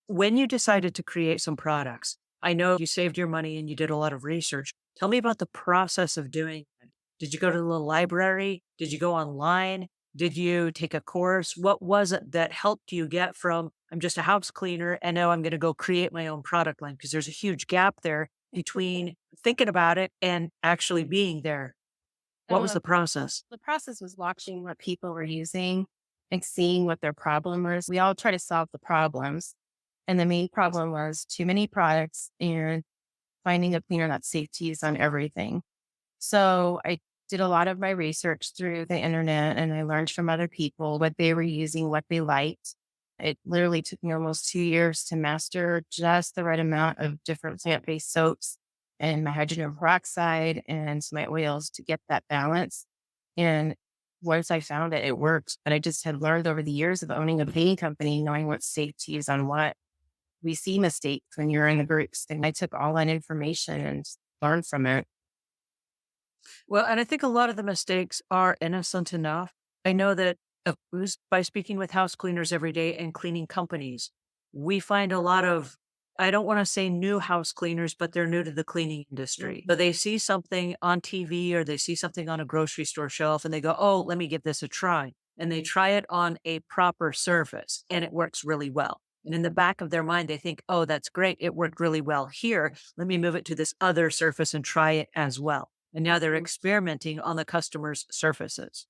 When you decided to create some products, I know you saved your money and you did a lot of research. Tell me about the process of doing it. Did you go to the library? Did you go online? Did you take a course? What was it that helped you get from I'm just a house cleaner and now I'm going to go create my own product line? Because there's a huge gap there between thinking about it and actually being there. What was So the process? the process was watching what people were using and seeing what their problem was. We all try to solve the problems. And the main problem was too many products and finding a cleaner that's safe to use on everything. So I did a lot of my research through the internet and I learned from other people what they were using, what they liked. It literally took me almost 2 years to master just the right amount of different plant-based soaps and my hydrogen peroxide and my oils to get that balance. And once I found it, it worked. But I just had learned over the years of owning a painting company, knowing what's safe to use on what. We see mistakes when you're in the groups. And I took all that information and learned from it. Well, and I think a lot of the mistakes are innocent enough. I know that by speaking with house cleaners every day and cleaning companies, we find a lot of, I don't want to say new house cleaners, but they're new to the cleaning industry. So they see something on TV or they see something on a grocery store shelf and they go, oh, let me give this a try. And they try it on a proper surface and it works really well. And in the back of their mind, they think, oh, that's great. It worked really well here. Let me move it to this other surface and try it as well. And now they're experimenting on the customer's surfaces.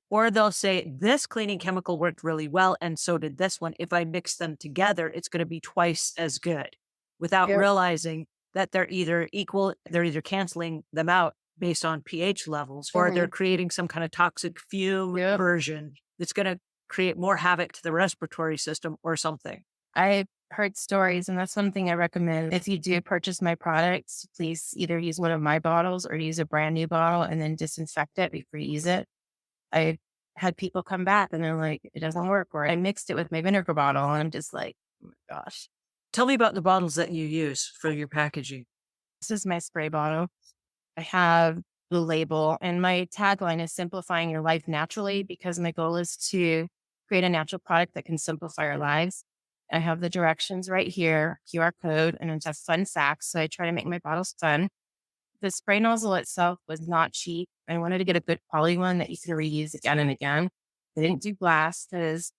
Or they'll say, this cleaning chemical worked really well, and so did this one. If I mix them together, it's going to be twice as good without Yep. realizing that they're either equal, they're either canceling them out based on pH levels, or they're creating some kind of toxic fume Yep. version that's going to create more havoc to the respiratory system or something. I've heard stories, and that's one thing I recommend. If you do purchase my products, please either use one of my bottles or use a brand new bottle and then disinfect it before you use it. I had people come back and they're like, it doesn't work. Or I mixed it with my vinegar bottle and I'm just like, oh my gosh, Tell me about the bottles that you use for your packaging. this is my spray bottle. I have the label and my tagline is simplifying your life naturally because my goal is to create a natural product that can simplify our lives. I have the directions right here, QR code, and it's a fun fact. So I try to make my bottles fun. The spray nozzle itself was not cheap. I wanted to get a good quality one that you could reuse again and again. I didn't do glass because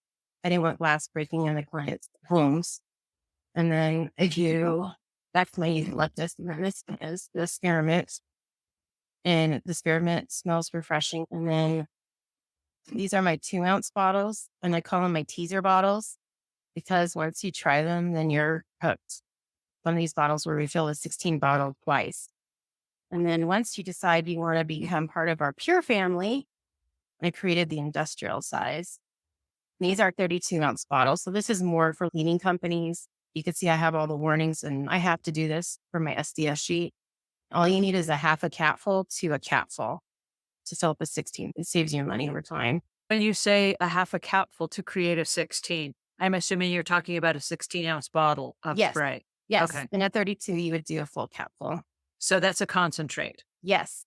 I didn't want glass breaking in the client's homes. And then I do, that's my eucalyptus. And then this is the spearmint. And the spearmint smells refreshing. And then these are my 2-ounce bottles. And I call them my teaser bottles because once you try them, then you're hooked. One of these bottles will refill a 16 bottle twice. And then once you decide you want to become part of our PUR family, I created the industrial size. These are 32-ounce bottles. So this is more for cleaning companies. You can see I have all the warnings and I have to do this for my SDS sheet. All you need is a half a capful to a capful to fill up a 16. It saves you money over time. When you say a half a capful to create a 16, I'm assuming you're talking about a 16-ounce bottle of Yes. spray. Yes. Okay. And at 32, you would do a full capful. So that's a concentrate. Yes.